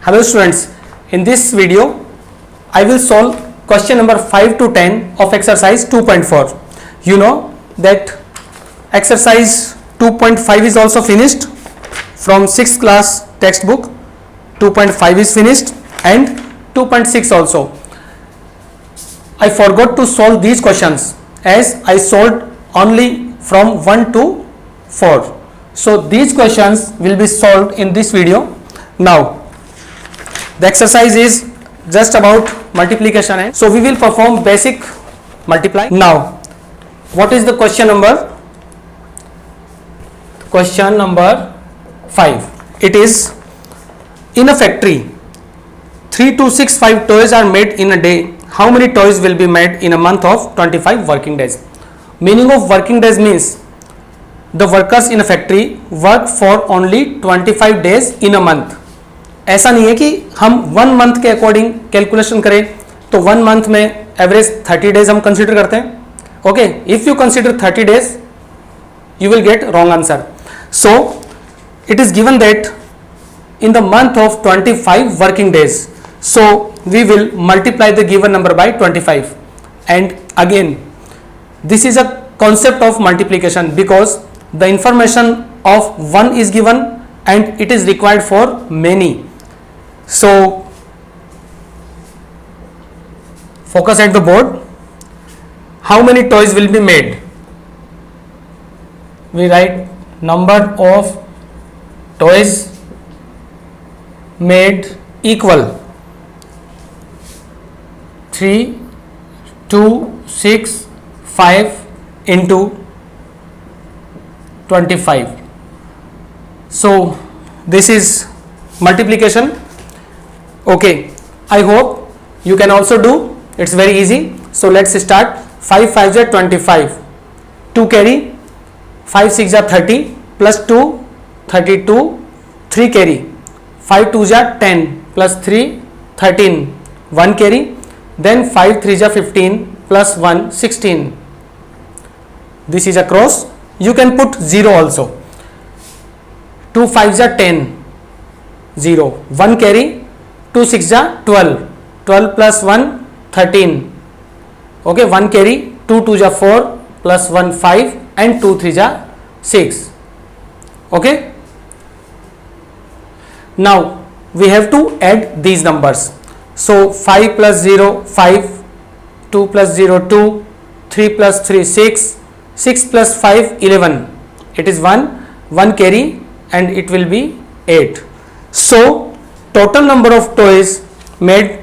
Hello students, in this video I will solve question number 5 to 10 of exercise 2.4. You know that exercise 2.5 is also finished from 6th class textbook. 2.5 is finished and 2.6 also. I forgot to solve these questions as I solved only from 1 to 4. So these questions will be solved in this video. Now the exercise is just about multiplication, so we will perform basic multiply. Now what is the question number? Question number 5. It is, in a factory 3 to 6 5 toys are made in a day. How many toys will be made in a month of 25 working days? Meaning of working days means the workers in a factory work for only 25 days in a month. ऐसा नहीं है कि हम 1 month के according calculation करें, तो 1 month में average 30 days हम कंसीडर करते हैं. Okay, if you consider 30 days you will get wrong answer. So it is given that in the month of 25 working days, so we will multiply the given number by 25. And again this is a concept of multiplication because the information of one is given and it is required for many. So focus at the board. How many toys will be made? We write number of toys made equal 3, 2, 6, 5 into 25. So this is multiplication. Okay, I hope you can also do. It's very easy. So let's start. 5 5s are 25. 2 carry. 5 6 are 30 plus 2 32. 3 carry. 5 2s are 10 plus 3 13. 1 carry. Then 5 3s are 15 plus 1 16. This is a cross. You can put 0 also. 2 5s are 10 0. 1 carry. 2 6 are 12. 12 plus 1 13. Okay, 1 carry. 2 2s are 4 plus 1 5 and 2 3s are 6. Okay, now we have to add these numbers. So 5 plus 0 5, 2 plus 0 2, 3 plus 3 6, 6 plus 5 11. It is 1 carry and it will be 8. So total number of toys made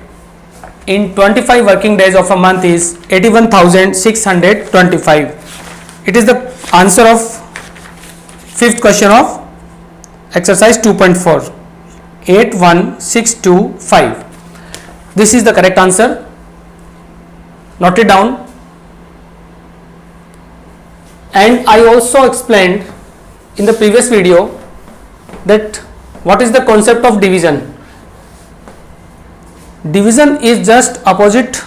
in 25 working days of a month is 81,625. It is the answer of 5th question of exercise 2.4. 81625. This is the correct answer. Note it down. And I also explained in the previous video that what is the concept of division. Division is just opposite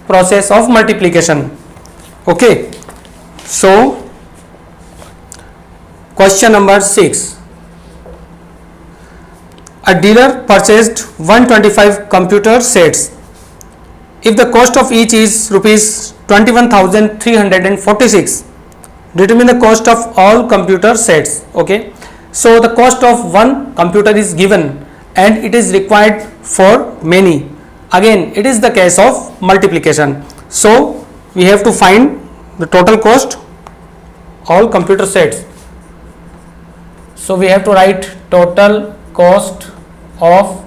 process of multiplication. Okay, so question number 6. A dealer purchased 125 computer sets. If the cost of each is rupees 21,346, determine the cost of all computer sets. Okay, so the cost of one computer is given and it is required for many. Again it is the case of multiplication. So we have to find the total cost all computer sets. So we have to write total cost of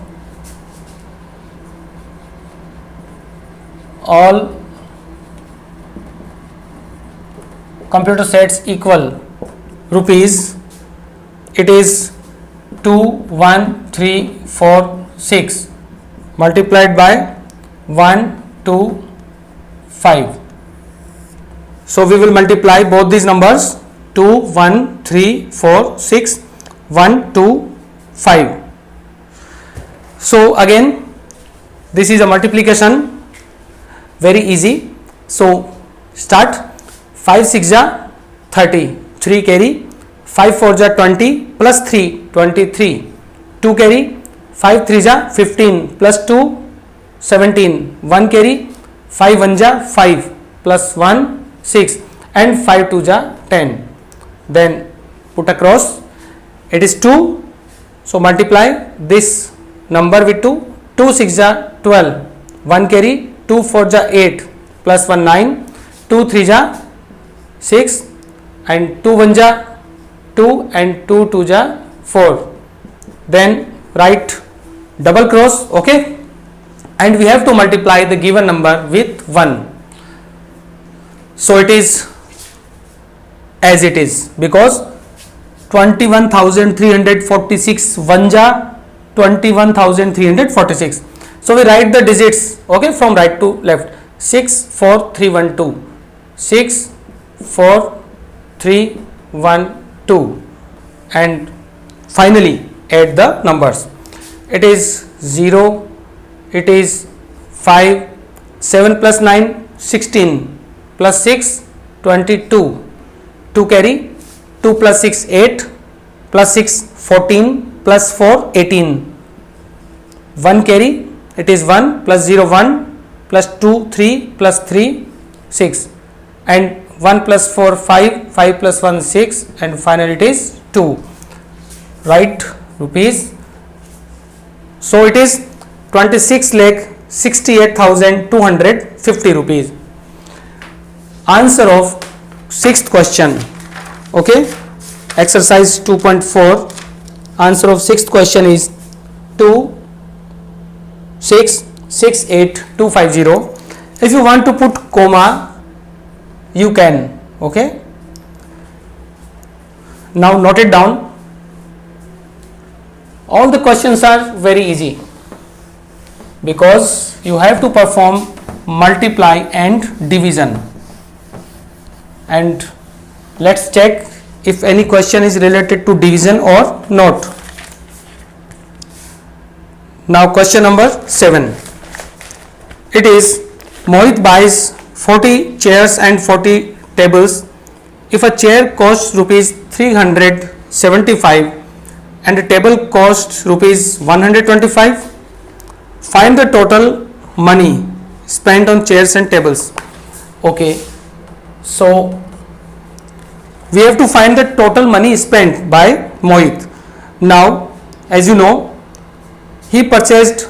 all computer sets equal rupees. It is 2 1 3 4 6 multiplied by 1 2 5. So we will multiply both these numbers. 2 1 3 4 6 1 2 5. So again this is a multiplication, very easy. So start. 5 6 are 30. 3 carry. 5 4 are 20 plus 3 23. 2 carry. 5 3 जा 15 plus 2 17, 1 carry, 5 1 जा 5 plus 1 6 and 5 2 ja 10. Then put across, it is 2, so multiply this number with 2, 2 6 ja 12, 1 carry, 2 4 ja 8 plus 1 9, 2 3 ja 6 and 2 1 ja 2 and 2 2 ja 4. Then write double cross, okay, and we have to multiply the given number with 1. So it is as it is, because 21,346 1 ja 21,346. So we write the digits, okay, from right to left. 6 4 3 1 2, 6 4 3 1 2, and finally add the numbers. It is 0, it is 5, 7 plus 9 16 plus 6 22, 2 carry, 2 plus 6 8 plus 6 14 plus 4 18, 1 carry, it is 1 plus 0 1 plus 2 3 plus 3 6 and 1 plus 4 5, 5 plus 1 6 and finally it is 2. Write rupees. So it is 26,68,250 rupees. Answer of 6th question, okay, exercise 2.4. answer of 6th question is 26,68,250. if you want to put comma you can, okay. Now note it down. All the questions are very easy because you have to perform multiply and division. And let's check if any question is related to division or not. Now question number 7. It is Mohit buys 40 chairs and 40 tables. If a chair costs rupees 375 and a table costs rupees 125, find the total money spent on chairs and tables. Okay, so we have to find the total money spent by Mohit. Now as you know, he purchased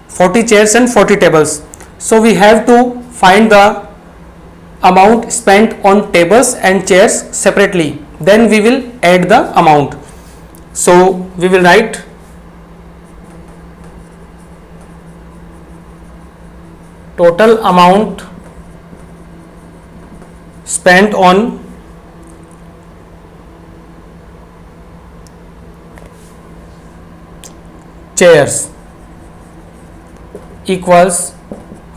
40 chairs and 40 tables, so we have to find the amount spent on tables and chairs separately, then we will add the amount. So we will write total amount spent on chairs equals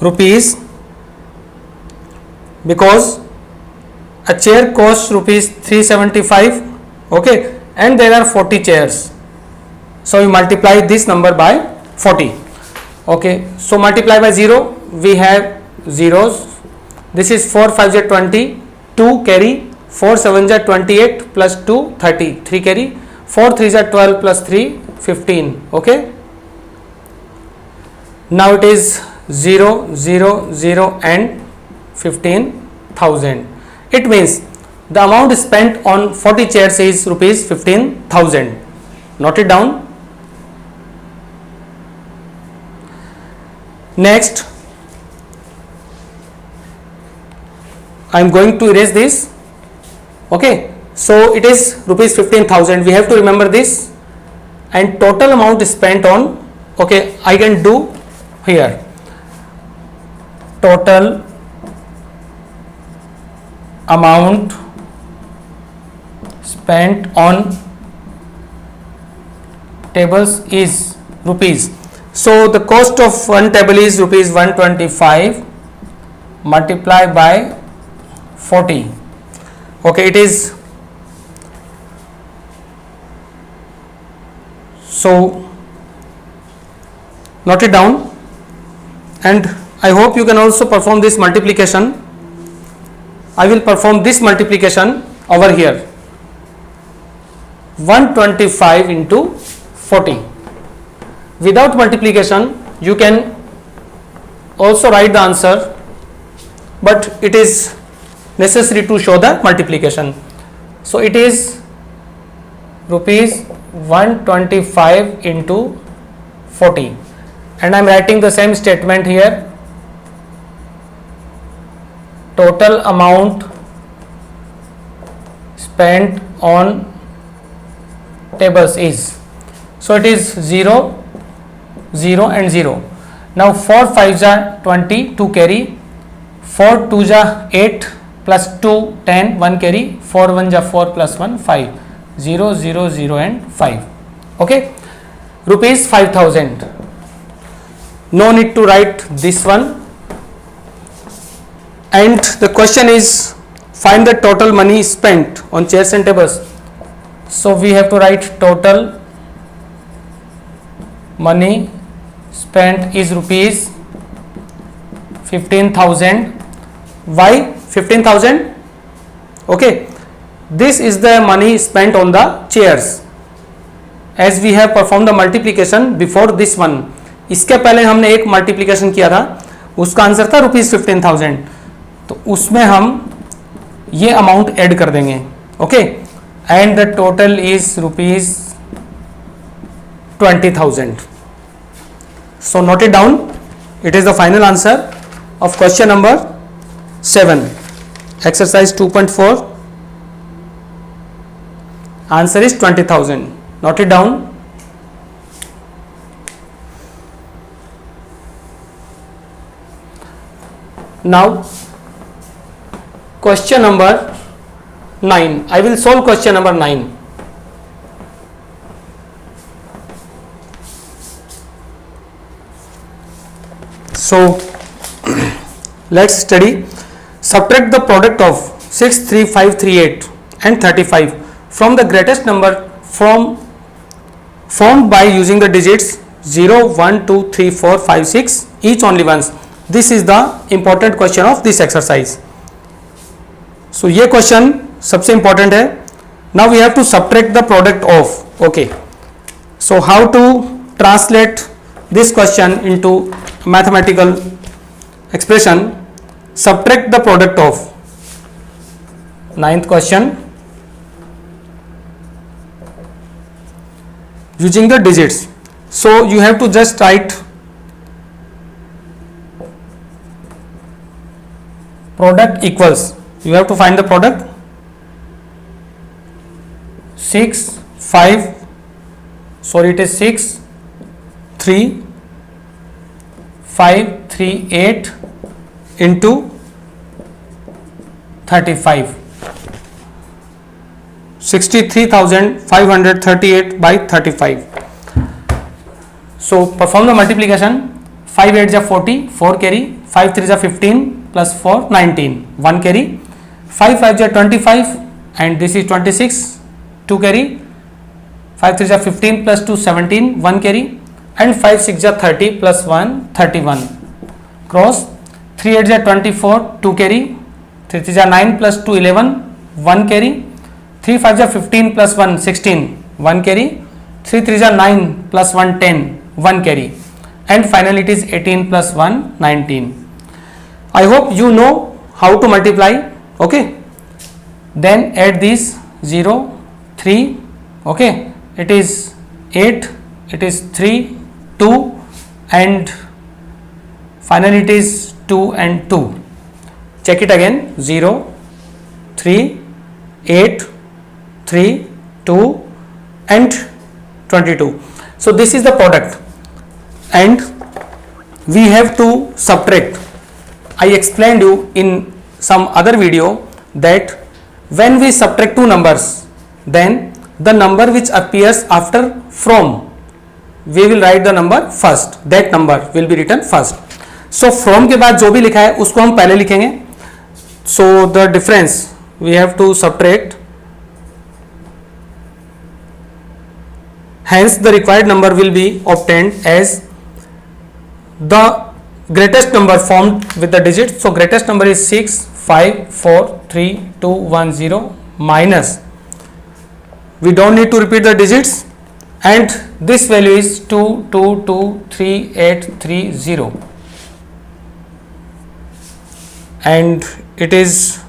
rupees, because a chair costs rupees 375, okay, and there are 40 chairs, so we multiply this number by 40, okay. So multiply by 0, we have zeros. This is 4 5 is 20, 2 carry, 4 7 is 28 plus 2 30, 3 carry, 4 3 is 12 plus 3 15, okay. Now it is 0 0 0 and 15,000. It means the amount spent on 40 chairs is rupees 15,000. Note it down. Next, I am going to erase this, okay. So it is rupees 15,000. We have to remember this, and total amount spent on, okay, I can do here total amount spent on tables is rupees. So the cost of one table is rupees 125 multiplied by 40, okay. It is, so note it down, and I hope you can also perform this multiplication. I will perform this multiplication over here. 125 into 40, without multiplication you can also write the answer, but it is necessary to show the multiplication. So it is rupees 125 into 40, and I am writing the same statement here. Total amount spent on tables is, so it is 0, 0 and 0. Now 4 5s are 20, 2 carry, 4 2s are 8 plus 2 10, 1 carry, 4 1s are 4 plus 1 5, 0 0 0 and 5. Okay, rupees 5000. No need to write this one. And the question is, find the total money spent on chairs and tables. So we have to write total money spent is rupees 15,000. Why 15,000? Okay, this is the money spent on the chairs, as we have performed the multiplication before this one. इसके पहले हमने एक multiplication किया था, उसका answer था rupees 15,000, तो उसमें हम ये अमाउंट ऐड कर देंगे. Okay, and the total is rupees 20,000. So note it down. It is the final answer of question number 7, exercise 2.4. Answer is 20,000. Note it down. Now question number 9. I will solve question number 9. So let's study. Subtract the product of 6, 3, 5, 3, 8 and 35 from the greatest number formed by using the digits 0, 1, 2, 3, 4, 5, 6 each only once. This is the important question of this exercise. So ये question सबसे important है. Now we have to subtract the product of. Okay, so how to translate this question into mathematical expression? Subtract the product of. 9th question using the digits. So you have to just write product equals, you have to find the product 6 5, sorry it is 6 3 5 3 8 into 35, 63,538 by 35. So perform the multiplication. 5 8 is 40, 4 carry, 5 3 is 15 plus 4 19, 1 carry, 5 5 is 25 and this is 26, 2 carry, 5 3 is 15 plus 2 17, 1 carry, and 5 6 is 30 plus 1 31, cross. 3 8 is 24, 2 carry, 3 3 is 9 plus 2 11, 1 carry, 3 5 is 15 plus 1 16, 1 carry, 3 3 is 9 plus 1 10, 1 carry, and finally it is 18 plus 1 19. I hope you know how to multiply. Okay, then add this 0 3. Okay, it is 8, it is 3 2, and finally it is 2 and 2. Check it again. 0 3 8 3 2 and 22. So this is the product, and we have to subtract. I explained you in some other video that when we subtract two numbers, then the number which appears after from, we will write the number first. That number will be written first. So from के बाद जो भी लिखा है उसको हम पहले लिखेंगे. So the difference we have to subtract. Hence the required number will be obtained as the greatest number formed with the digits. So greatest number is 6 5 4 3 2 1 0 minus, we don't need to repeat the digits, and this value is 2223830, and it is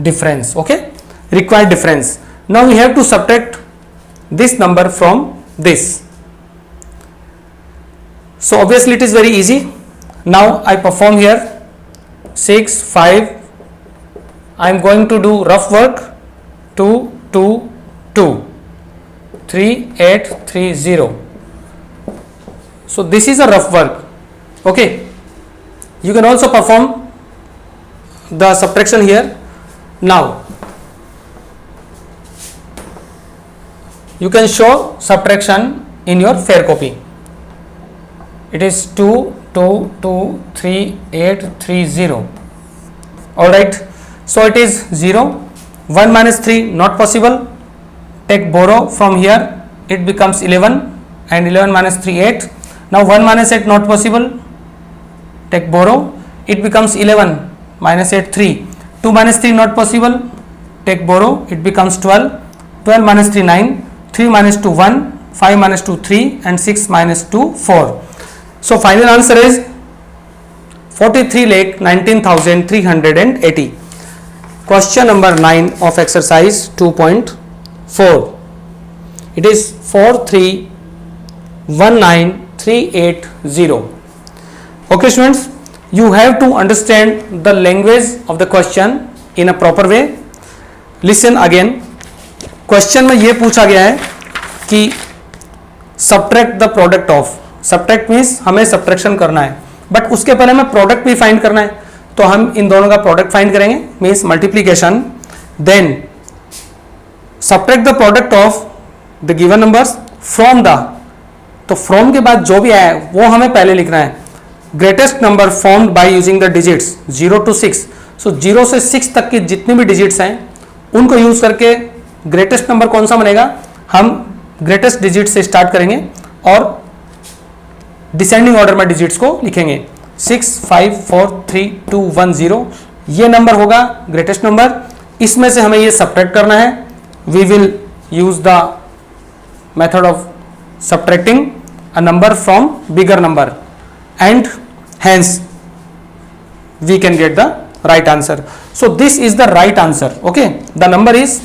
difference. Okay, required difference. Now we have to subtract this number from this. So obviously it is very easy. Now I perform here 6 5. I am going to do rough work. 2 2 2 3830. So this is a rough work. Okay, you can also perform the subtraction here. Now you can show subtraction in your fair copy. It is 2223830. All right, so it is 0. 1 minus 3 not possible. Take borrow from here, it becomes 11, and 11 minus 3 8. Now 1 minus 8 not possible. Take borrow, it becomes 11 minus 8 3. 2 minus 3 not possible. Take borrow, it becomes 12. 12 minus 3 9. 3 minus 2 1. 5 minus 2 3, and 6 minus 2 4. So final answer is 43,19,380. Question number 9 of exercise 2.4. It is 4319380. Okay students, you have to understand the language of the question in a proper way. Listen again. Question में ये पूछा गया है कि subtract the product of. Subtract means हमें subtraction करना है, but उसके पहले हमें प्रोडक्ट भी फाइंड करना है, तो हम इन दोनों का प्रोडक्ट फाइंड करेंगे, means multiplication. Then subtract the product of the given numbers from the, तो फ्रॉम के बाद जो भी आया है वो हमें पहले लिखना है. Greatest number formed by using the digits 0 to 6. सो 0 से 6 तक की जितनी भी डिजिट्स हैं उनको यूज करके ग्रेटेस्ट नंबर कौन सा बनेगा, हम ग्रेटेस्ट डिजिट से स्टार्ट करेंगे और डिसेंडिंग ऑर्डर में डिजिट्स को लिखेंगे. 6 5 4 3 2 1 0 ये नंबर होगा ग्रेटेस्ट नंबर. इसमें से हमें ये सब्ट्रैक्ट करना है. We will use the method of subtracting a number from bigger number, and hence we can get the right answer. So this is the right answer. Okay, the number is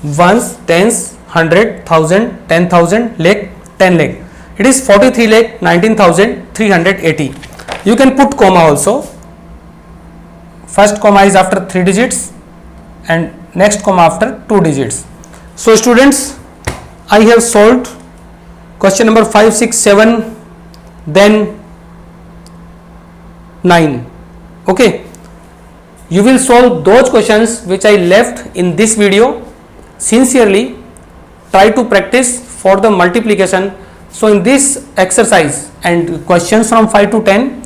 ones, tens, 100, 1000, 10,000, lakh, 10 lakh. It is 43,19,380. You can put comma also. First comma is after 3 digits and next comma after 2 digits. So students, I have solved question number 5, 6, 7, then 9. Okay, you will solve those questions which I left in this video. Sincerely try to practice for the multiplication. So in this exercise and questions from 5 to 10,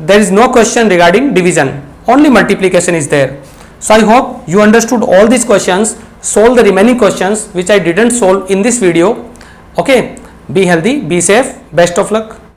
there is no question regarding division, only multiplication is there. So I hope you understood all these questions. Solve the remaining questions which I didn't solve in this video. Okay, be healthy, be safe, best of luck.